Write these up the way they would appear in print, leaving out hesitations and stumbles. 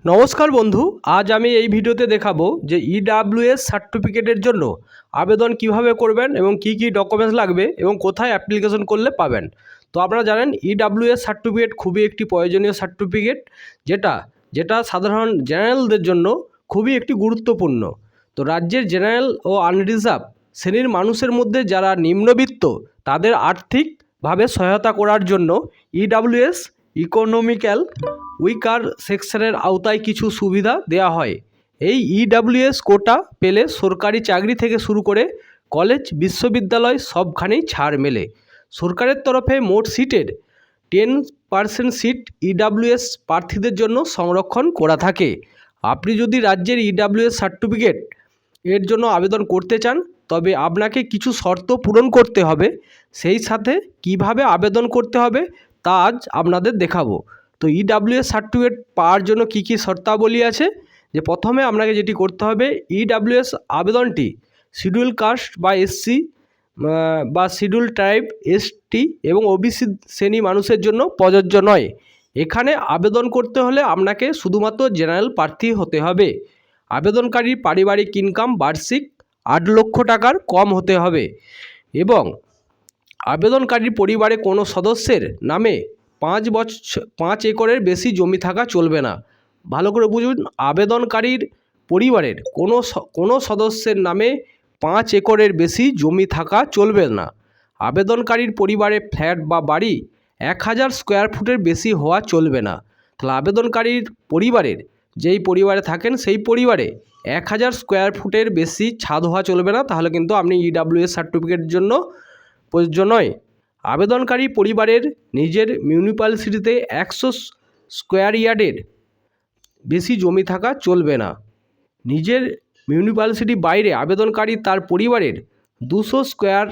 নমস্কার বন্ধু, আজ আমি এই ভিডিওতে দেখাবো যে ইডাব্লিউএস সার্টিফিকেটের জন্য আবেদন কিভাবে করবেন এবং কি কি ডকুমেন্টস লাগবে এবং কোথায় অ্যাপ্লিকেশন করলে পাবেন। তো আপনারা জানেন ইডাব্লিউএস সার্টিফিকেট খুবই একটি প্রয়োজনীয় সার্টিফিকেট, যেটা যেটা সাধারণ জেনারেলদের জন্য খুবই একটি গুরুত্বপূর্ণ। তো রাজ্যের জেনারেল ও আনরিজার্ভ শ্রেণীর মানুষের মধ্যে যারা নিম্নবিত্ত তাদের আর্থিকভাবে সহায়তা করার জন্য ইডাব্লিউএস ইকোনমিক্যাল উইকার সেকশনের আওতায় কিছু সুবিধা দেওয়া হয়। এই ইডাব্লিউএস কোটা পেলে সরকারি চাকরি থেকে শুরু করে কলেজ বিশ্ববিদ্যালয় সবখানেই ছাড় মেলে। সরকারের তরফে মোট সিটের 10% সিট ইডাব্লিউএস প্রার্থীদের জন্য সংরক্ষণ করা থাকে। আপনি যদি রাজ্যের ইডাব্লিউএস সার্টিফিকেট এর জন্য আবেদন করতে চান তবে আপনাকে কিছু শর্ত পূরণ করতে হবে। সেই সাথে কিভাবে আবেদন করতে হবে তা আজ আপনাদের দেখাবো। তো ইডাব্লিউএস সার্টিফিকেট পাওয়ার জন্য কী কী শর্তাবলী আছে, যে প্রথমে আপনাকে যেটি করতে হবে, ইডাব্লিউএস আবেদনটি শিডিউল কাস্ট বা এসসি বা শিডিউল ট্রাইব এসটি এবং ওবিসি শ্রেণী মানুষের জন্য প্রযোজ্য নয়। এখানে আবেদন করতে হলে আপনাকে শুধুমাত্র জেনারেল প্রার্থী হতে হবে। আবেদনকারীর পারিবারিক ইনকাম বার্ষিক 8 লক্ষ টাকার কম হতে হবে এবং আবেদনকারীর পরিবারে কোনো সদস্যের নামে 5 একরের বেশি জমি থাকা চলবে না। ভালো করে বুঝুন, আবেদনকারীর পরিবারের কোনো সদস্যের নামে 5 একরের বেশি জমি থাকা চলবে না। আবেদনকারীর পরিবারে ফ্ল্যাট বা বাড়ি 1000 স্কোয়ার ফুটের বেশি হওয়া চলবে না। তাহলে আবেদনকারীর পরিবারের যেই পরিবারে থাকেন সেই পরিবারে 1000 স্কোয়ার ফুটের বেশি ছাদ হওয়া চলবে না, তাহলে কিন্তু আপনি ইডাব্লিউএস সার্টিফিকেটের জন্য প্রযোজ্য নয়। আবেদনকারী পরিবারের নিজের মিউনিসিপ্যালিটিতে 100 স্কোয়ার ইয়ার্ডের বেশি জমি থাকা চলবে না। নিজের মিউনিসিপ্যালিটির বাইরে আবেদনকারী তার পরিবারের 200 স্কোয়ার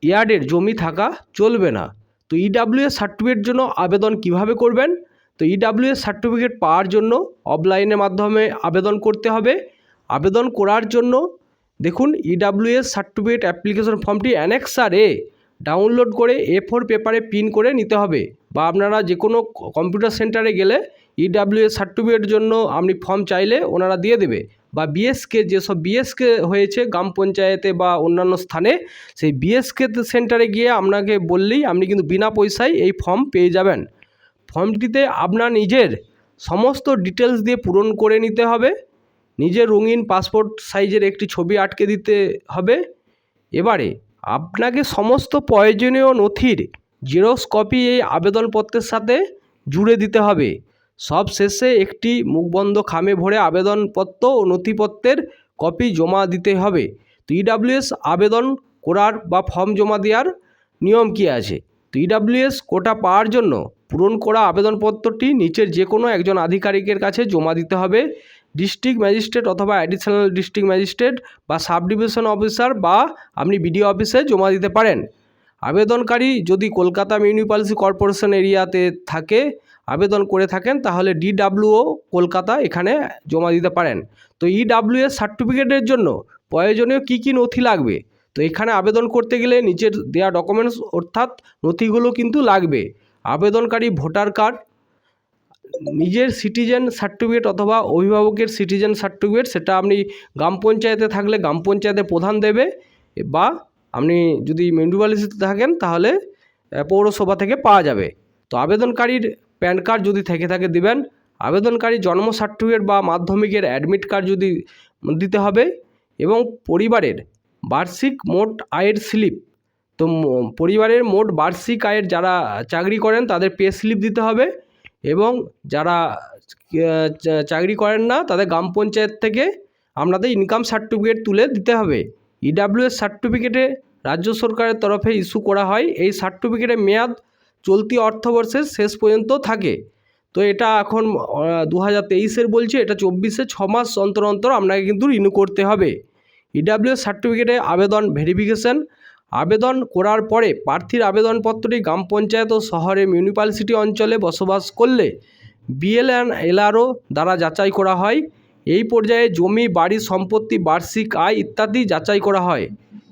ইয়ার্ডের জমি থাকা চলবে না। তো ইডাব্লিউএস সার্টিফিকেটের জন্য আবেদন কিভাবে করবেন? তো ইডাব্লিউএস সার্টিফিকেট পাওয়ার জন্য অফলাইনের মাধ্যমে আবেদন করতে হবে। আবেদন করার জন্য দেখুন, ইডাব্লিউএস সার্টিফিকেট অ্যাপ্লিকেশন ফর্মটি অ্যানেক্সার এ ডাউনলোড করে A4 পেপারে প্রিন্ট করে নিতে হবে, বা আপনারা যে কোনো কম্পিউটার সেন্টারে গেলে ইডাব্লিউএস সার্টিফিকেটের জন্য আপনি ফর্ম চাইলে ওনারা দিয়ে দেবে, বা বিএসকে যেসব বিএসকে হয়েছে গ্রাম পঞ্চায়েতে বা অন্যান্য স্থানে, সেই বিএসকে সেন্টারে গিয়ে আপনাকে বললেই আপনি কিন্তু বিনা পয়সায় এই ফর্ম পেয়ে যাবেন। ফর্মটিতে আপনার নিজের সমস্ত ডিটেলস দিয়ে পূরণ করে নিতে হবে। নিজের রঙিন পাসপোর্ট সাইজের একটি ছবি আটকে দিতে হবে। এবারে আপনাকে সমস্ত প্রয়োজনীয় নথির জেরক্স কপি এই আবেদনপত্রের সাথে জুড়ে দিতে হবে। সব শেষে একটি মুখবন্ধ খামে ভরে আবেদনপত্র ও নথিপত্রের কপি জমা দিতে হবে। তো ইডাব্লিউএস আবেদন করার বা ফর্ম জমা দেওয়ার নিয়ম কী আছে? তো ইডাব্লিউএস কোটা পাওয়ার জন্য পূরণ করা আবেদনপত্রটি নিচের যে কোনো একজন আধিকারিকের কাছে জমা দিতে হবে। ডিস্ট্রিক্ট ম্যাজিস্ট্রেট অথবা অ্যাডিশনাল ডিস্ট্রিক্ট ম্যাজিস্ট্রেট বা সাব ডিভিশন অফিসার বা আপনি বিডিও অফিসে জমা দিতে পারেন। আবেদনকারী যদি কলকাতা মিউনিসিপ্যালিটি কর্পোরেশন এরিয়াতে আবেদন করে থাকেন তাহলে ডিডাব্লিউও কলকাতা এখানে জমা দিতে পারেন। তো ইডাব্লিউএস সার্টিফিকেটের জন্য প্রয়োজনীয় কী কী নথি লাগবে? তো এখানে আবেদন করতে গেলে নিচের দেওয়া ডকুমেন্টস অর্থাৎ নথিগুলো কিন্তু লাগবে। আবেদনকারী ভোটার কার্ড, নিজের সিটিজেন সার্টিফিকেট অথবা অভিভাবকের সিটিজেন সার্টিফিকেট, সেটা আপনি গ্রাম পঞ্চায়েতে থাকলে গ্রাম পঞ্চায়েতের প্রধান দেবে, বা আপনি যদি মিউনিসিপ্যালিটিতে থাকেন তাহলে পৌরসভা থেকে পাওয়া যাবে। তো আবেদনকারীর প্যান কার্ড যদি থেকে থাকে দিবেন। আবেদনকারী জন্ম সার্টিফিকেট বা মাধ্যমিকের অ্যাডমিট কার্ড যদি দিতে হবে, এবং পরিবারের বার্ষিক মোট আয়ের স্লিপ। তো পরিবারের মোট বার্ষিক আয়ের যারা চাকরি করেন তাদের পে স্লিপ দিতে হবে, এবং যারা চাকরি করেন না তাদের গ্রাম পঞ্চায়েত থেকে আপনাদের ইনকাম সার্টিফিকেট তুলে দিতে হবে। ইডাব্লিউএস সার্টিফিকেটে রাজ্য সরকারের তরফে ইস্যু করা হয়। এই সার্টিফিকেটের মেয়াদ চলতি অর্থবর্ষের শেষ পর্যন্ত থাকে। তো এটা এখন 2023-এর বলছে, এটা 24-এ 6 মাস অন্তর অন্তর আপনাকে কিন্তু রিনিউ করতে হবে। ইডাব্লিউএস সার্টিফিকেটে আবেদন ভেরিফিকেশন। আবেদন করার পরে প্রার্থীর আবেদনপত্রটি গ্রাম পঞ্চায়েত ও শহরে মিউনিসিপ্যালিটি অঞ্চলে বসবাস করলে বিএলএন এলআরও দ্বারা যাচাই করা হয়। এই পর্যায়ে জমি, বাড়ি, সম্পত্তি, বার্ষিক আয় ইত্যাদি যাচাই করা হয়।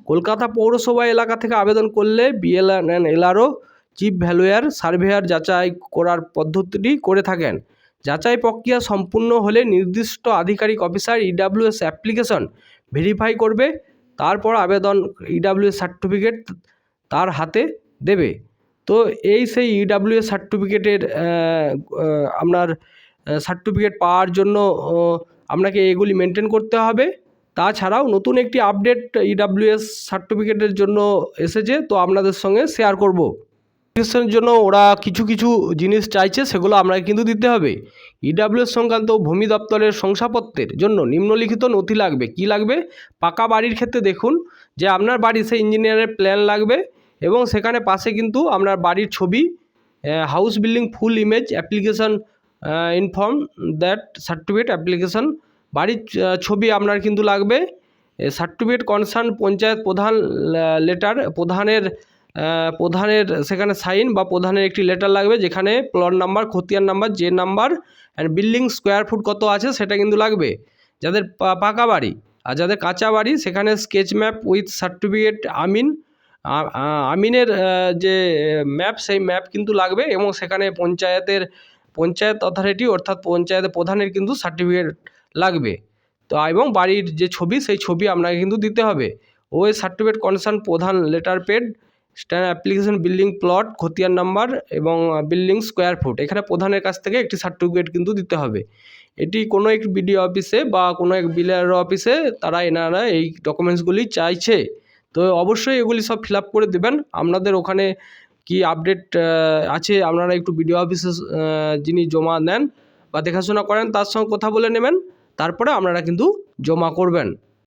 কলকাতা পৌরসভা এলাকা থেকে আবেদন করলে বিএলএন এলআরও চিফ ভ্যালুয়ার সার্ভেয়ার যাচাই করার পদ্ধতিটি করে থাকেন। যাচাই প্রক্রিয়া সম্পূর্ণ হলে নির্দিষ্ট আধিকারিক অফিসার ইডাব্লিউএস অ্যাপ্লিকেশন ভেরিফাই করবে, তারপর আবেদন ইডাব্লিউএস সার্টিফিকেট তার হাতে দেবে। তো এই সেই ইডাব্লিউএস সার্টিফিকেটের আপনার সার্টিফিকেট পাওয়ার জন্য আপনাকে এগুলি মেনটেন করতে হবে। তাছাড়াও নতুন একটি আপডেট ইডাব্লিউএস সার্টিফিকেটের জন্য এসেছে, তো আপনাদের সঙ্গে শেয়ার করব। ভেরিফিকেশনের জন্য ওরা কিছু কিছু জিনিস চাইছে, সেগুলো আপনাকে কিন্তু দিতে হবে। ইডাব্লিউএস সংক্রান্ত ভূমি দপ্তরের শংসাপত্রের জন্য নিম্নলিখিত নথি লাগবে। কি লাগবে? পাকা বাড়ির ক্ষেত্রে দেখুন যে আপনার বাড়ির সেই ইঞ্জিনিয়ারের প্ল্যান লাগবে এবং সেখানে পাশে কিন্তু আপনার বাড়ির ছবি, house building full image application inform that certificate application, বাড়ির ছবি আপনার কিন্তু লাগবে। সার্টিফিকেট কনসার্ন পঞ্চায়েত প্রধান লেটার, প্রধানের সেখানে সাইন বা প্রধানের একটি লেটার লাগবে, যেখানে প্লট নাম্বার, খতিয়ান নাম্বার, যে number and building square foot কত আছে সেটা কিন্তু লাগবে যাদের পাকা বাড়ি। আর যাদের কাঁচা বাড়ি সেখানে স্কেচ ম্যাপ উইথ সার্টিফিকেট আমিনের যে ম্যাপ, সেই ম্যাপ কিন্তু লাগবে এবং সেখানে পঞ্চায়েত অথরিটি অর্থাৎ পঞ্চায়েতের প্রধানের কিন্তু সার্টিফিকেট লাগবে। তো এবং বাড়ির যে ছবি, সেই ছবি আপনাকে কিন্তু দিতে হবে। ওই সার্টিফিকেট কনসার্ন প্রধান letter pad stand application building plot, খতিয়ান নাম্বার এবং বিল্ডিং স্কোয়ার ফুট, এখানে প্রধানের কাছ থেকে একটি সার্টিফিকেট কিন্তু দিতে হবে। এটি কোনো এক বিডিও অফিসে বা কোনো এক বিএলআর অফিসে এনারা এই ডকুমেন্টসগুলি চাইছে। তো অবশ্যই এগুলি সব ফিল আপ করে দেবেন। আপনাদের ওখানে কি আপডেট আছে আপনারা একটু বিডিও অফিসে যিনি জমা নেন বা দেখাশোনা করেন তার সঙ্গে কথা বলে নেবেন, তারপরে আপনারা কিন্তু জমা করবেন।